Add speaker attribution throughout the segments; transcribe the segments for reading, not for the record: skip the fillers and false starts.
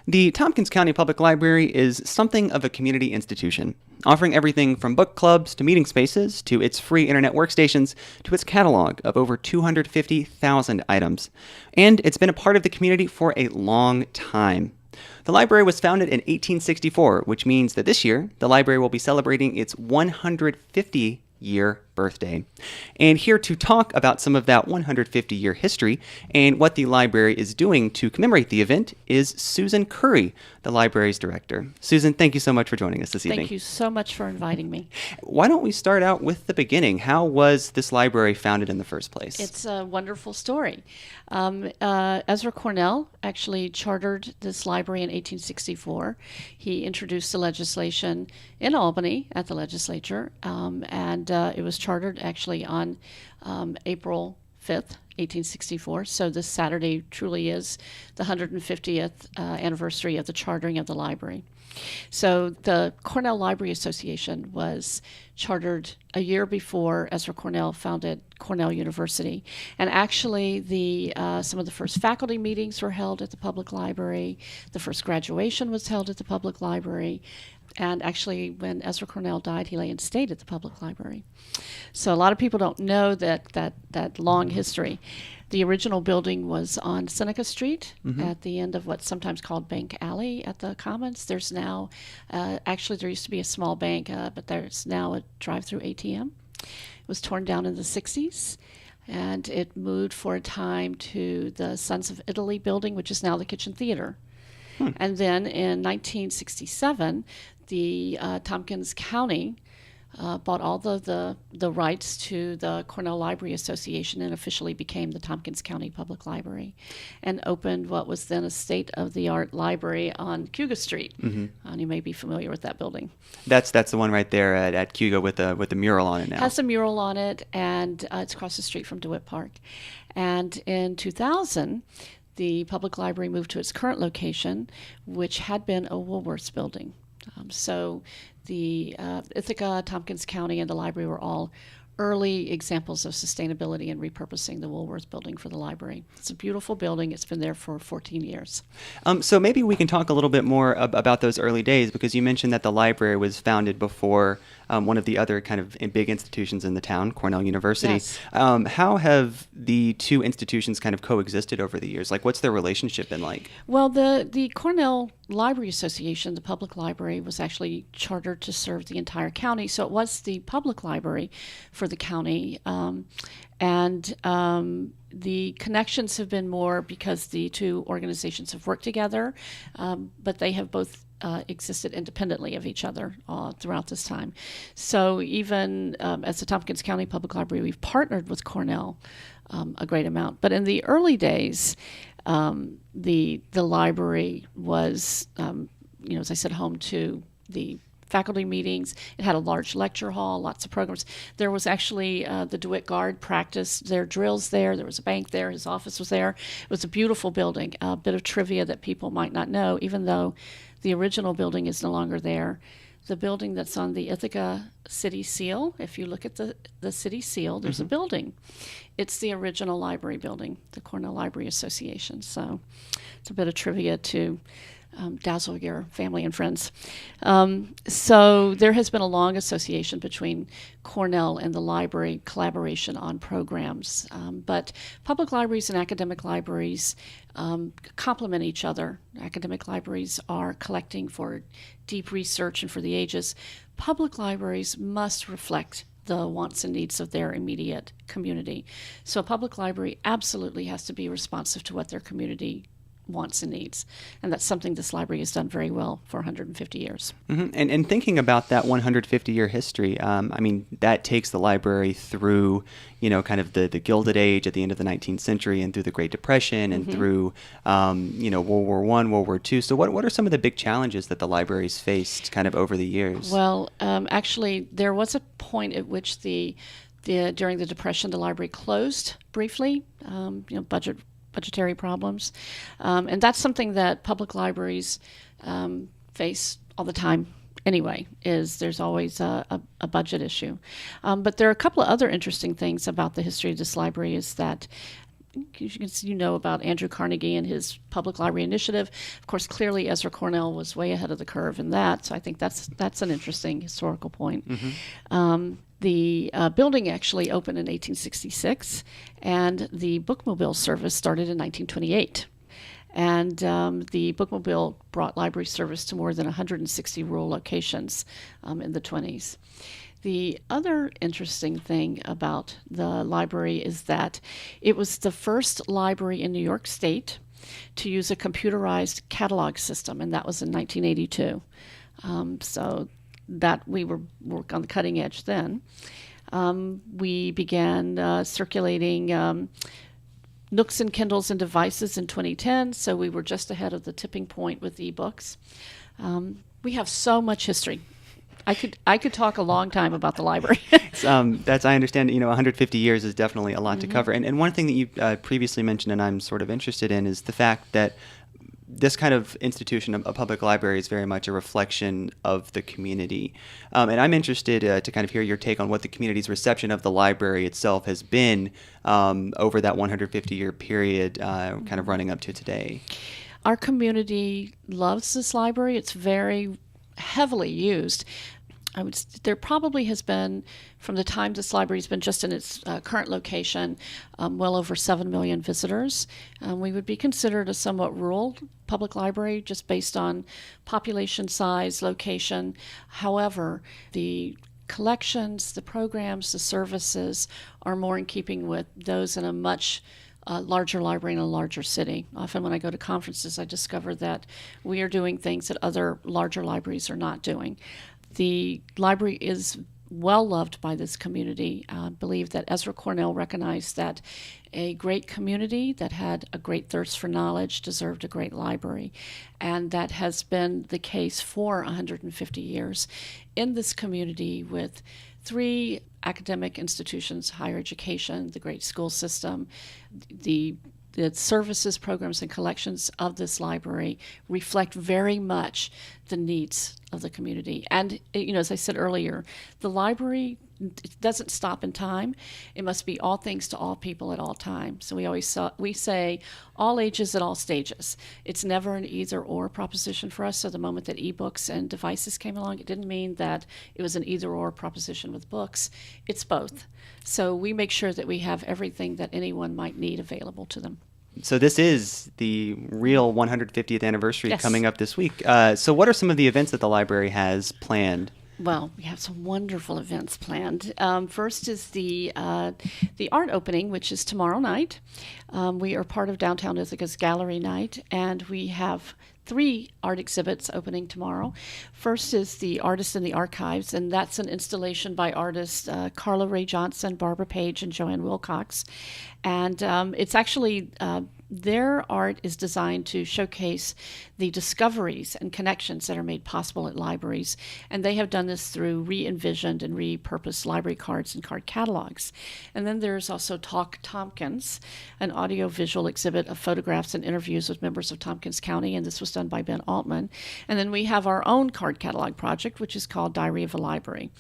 Speaker 1: The Tompkins County Public Library is something of a community institution, offering everything from book clubs to meeting spaces to its free internet workstations to its catalog of over 250,000 items. And it's been a part of the community for a long time. The library was founded in 1864, which means that this year, the library will be celebrating its 150-year birthday. And here to talk about some of that 150-year history and what the library is doing to commemorate the event is Susan Currie, the library's director. Susan, thank you so much for joining us this evening.
Speaker 2: Thank you so much for inviting me.
Speaker 1: Why don't we start out with the beginning? How was this library founded in the first place?
Speaker 2: It's a wonderful story. Ezra Cornell actually chartered this library in 1864. He introduced the legislation in Albany at the legislature, and it was chartered actually on April 5th, 1864. So this Saturday truly is the 150th anniversary of the chartering of the library. So the Cornell Library Association was chartered a year before Ezra Cornell founded Cornell University. And actually, some of the first faculty meetings were held at the public library. The first graduation was held at the public library. And actually, when Ezra Cornell died, he lay in state at the public library. So a lot of people don't know that long history. The original building was on Seneca Street at the end of what's sometimes called Bank Alley at the Commons. There's now, actually there used to be a small bank, but there's now a drive-through ATM. It was torn down in the 60s, and it moved for a time to the Sons of Italy building, which is now the Kitchen Theater. And then in 1967, the Tompkins County bought all the rights to the Cornell Library Association and officially became the Tompkins County Public Library and opened what was then a state-of-the-art library on Cuga Street. And you may be familiar with that building.
Speaker 1: That's the one right there at Cuga with the mural on it now.
Speaker 2: It has a mural on it, and it's across the street from DeWitt Park. And in 2000, the public library moved to its current location, which had been a Woolworths building. So the Ithaca, Tompkins County, and the library were all early examples of sustainability and repurposing the Woolworths building for the library. It's a beautiful building. It's been there for 14 years.
Speaker 1: So maybe we can talk a little bit more about those early days, because you mentioned that the library was founded before one of the other kind of big institutions in the town, Cornell University.
Speaker 2: Yes.
Speaker 1: How have the two institutions kind of coexisted over the years? Like, what's their relationship been like?
Speaker 2: Well, the Cornell Library Association, the public library, was actually chartered to serve the entire county. So it was the public library for the county. The connections have been more because the two organizations have worked together, but they have both existed independently of each other throughout this time. So even as the Tompkins County Public Library, we've partnered with Cornell a great amount. But in the early days, the library was, as I said, home to the faculty meetings. It had a large lecture hall, lots of programs. There was actually the DeWitt Guard practiced their drills there. There was a bank there. His office was there. It was a beautiful building. A bit of trivia that people might not know, even though the original building is no longer there. The building that's on the Ithaca City Seal, if you look at the City Seal, there's a building. It's the original library building, the Cornell Library Association. So it's a bit of trivia to dazzle your family and friends. So there has been a long association between Cornell and the library, collaboration on programs. But public libraries and academic libraries complement each other. Academic libraries are collecting for deep research and for the ages. Public libraries must reflect the wants and needs of their immediate community. So a public library absolutely has to be responsive to what their community wants and needs. And that's something this library has done very well for 150 years.
Speaker 1: And thinking about that 150-year history, that takes the library through, kind of the Gilded Age at the end of the 19th century and through the Great Depression and through, World War I, World War II. So what are some of the big challenges that the library's faced kind of over the years?
Speaker 2: Well, actually, there was a point at which during the Depression, the library closed briefly, budgetary problems. And that's something that public libraries face all the time anyway, is there's always a budget issue. But there are a couple of other interesting things about the history of this library is that you know about Andrew Carnegie and his Public Library Initiative. Of course, clearly Ezra Cornell was way ahead of the curve in that, so I think that's an interesting historical point. The building actually opened in 1866, and the bookmobile service started in 1928. And the bookmobile brought library service to more than 160 rural locations in the 20s. The other interesting thing about the library is that it was the first library in New York State to use a computerized catalog system, and that was in 1982. So that we were on the cutting edge then. We began circulating Nooks and Kindles and devices in 2010, so we were just ahead of the tipping point with ebooks. We have so much history. I could talk a long time about the library.
Speaker 1: That's I understand. 150 years is definitely a lot to cover. And one thing that you previously mentioned, and I'm sort of interested in, is the fact that this kind of institution, a public library, is very much a reflection of the community. And I'm interested to kind of hear your take on what the community's reception of the library itself has been over that 150-year period, kind of running up to today.
Speaker 2: Our community loves this library. It's very heavily used. There probably has been, from the time this library's been just in its current location, well over 7 million visitors. We would be considered a somewhat rural public library just based on population size, location. However, the collections, the programs, the services are more in keeping with those in a much larger library in a larger city. Often when I go to conferences, I discover that we are doing things that other larger libraries are not doing. The library is well loved by this community. I believe that Ezra Cornell recognized that a great community that had a great thirst for knowledge deserved a great library. And that has been the case for 150 years in this community, with 3 academic institutions, higher education, the great school system. The services, programs, and collections of this library reflect very much the needs of the community. And, as I said earlier, the library doesn't stop in time. It must be all things to all people at all times. So we say all ages at all stages. It's never an either-or proposition for us. So the moment that ebooks and devices came along, it didn't mean that it was an either-or proposition with books. It's both. So we make sure that we have everything that anyone might need available to them.
Speaker 1: So this is the real 150th anniversary coming up this week. So what are some of the events that the library has planned?
Speaker 2: Well, we have some wonderful events planned. First is the art opening, which is tomorrow night. We are part of Downtown Ithaca's Gallery Night, and we have 3 art exhibits opening tomorrow. First is the Artist in the Archives, and that's an installation by artists Carla Ray Johnson, Barbara Page, and Joanne Wilcox. And it's actually their art is designed to showcase the discoveries and connections that are made possible at libraries. And they have done this through re-envisioned and repurposed library cards and card catalogs. And then there's also Talk Tompkins, an audio-visual exhibit of photographs and interviews with members of Tompkins County, and this was done by Ben Altman. And then we have our own card catalog project, which is called Diary of a Library.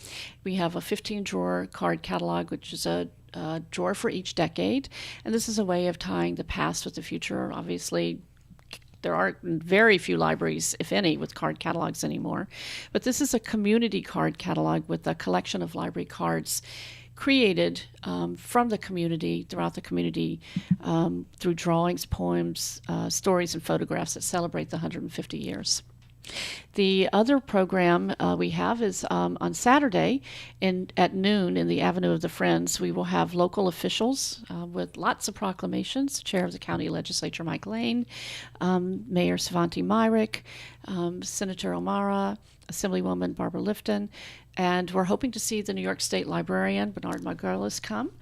Speaker 2: We have a 15-drawer card catalog, which is a drawer for each decade, and this is a way of tying the past with the future. Obviously, there are very few libraries, if any, with card catalogs anymore, but this is a community card catalog with a collection of library cards created from the community, throughout the community, through drawings, poems, stories, and photographs that celebrate the 150 years. The other program we have is on Saturday at noon in the Avenue of the Friends. We will have local officials with lots of proclamations. Chair of the County Legislature, Mike Lane, Mayor Savanti Myrick, Senator O'Mara, Assemblywoman Barbara Lifton, and we're hoping to see the New York State Librarian, Bernard Margolis, come.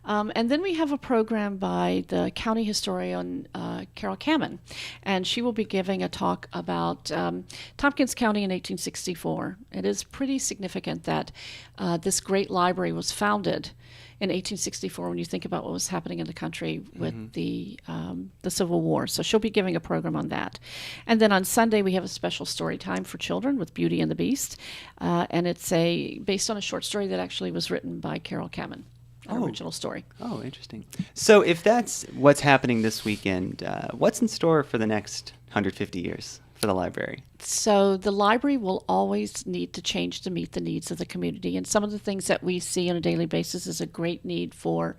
Speaker 2: And then we have a program by the county historian, Carol Kamen, and she will be giving a talk about Tompkins County in 1864. It is pretty significant that this great library was founded in 1864 when you think about what was happening in the country with the Civil War. So she'll be giving a program on that. And then on Sunday, we have a special story time for children with Beauty and the Beast, and it's based on a short story that actually was written by Carol Kamen. an original story.
Speaker 1: Oh, interesting. So if that's what's happening this weekend, what's in store for the next 150 years for the library?
Speaker 2: So the library will always need to change to meet the needs of the community. And some of the things that we see on a daily basis is a great need for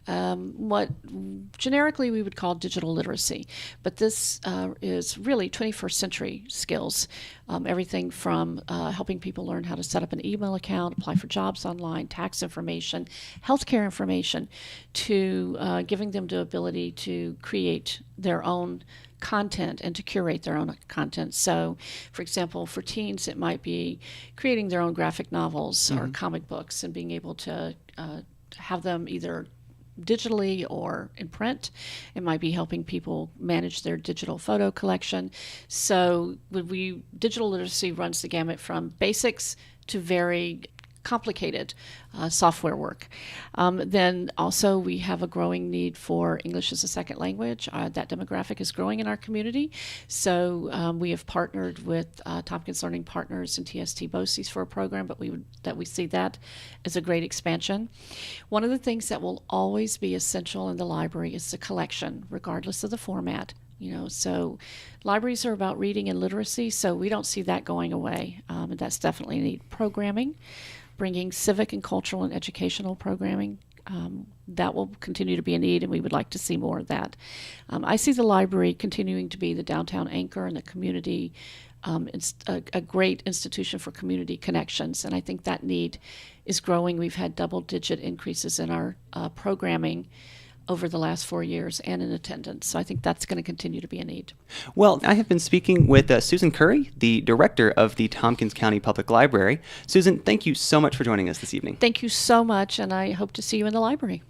Speaker 2: what generically we would call digital literacy. But this is really 21st century skills. Everything from helping people learn how to set up an email account, apply for jobs online, tax information, healthcare information, to giving them the ability to create their own content and to curate their own content. So, for example, for teens, it might be creating their own graphic novels or comic books and being able to have them either digitally or in print. It might be helping people manage their digital photo collection. So digital literacy runs the gamut from basics to very complicated software work. Then also we have a growing need for English as a second language. That demographic is growing in our community. So we have partnered with Tompkins Learning Partners and TST BOCES for a program, but we see that as a great expansion. One of the things that will always be essential in the library is the collection, regardless of the format. So libraries are about reading and literacy, so we don't see that going away. And that's definitely a need. Programming, bringing civic and cultural and educational programming, that will continue to be a need, and we would like to see more of that. I see the library continuing to be the downtown anchor and the community, a great institution for community connections, and I think that need is growing. We've had double-digit increases in our programming over the last 4 years and in attendance. So I think that's going to continue to be a need.
Speaker 1: Well, I have been speaking with Susan Currie, the director of the Tompkins County Public Library. Susan, thank you so much for joining us this evening.
Speaker 2: Thank you so much, and I hope to see you in the library.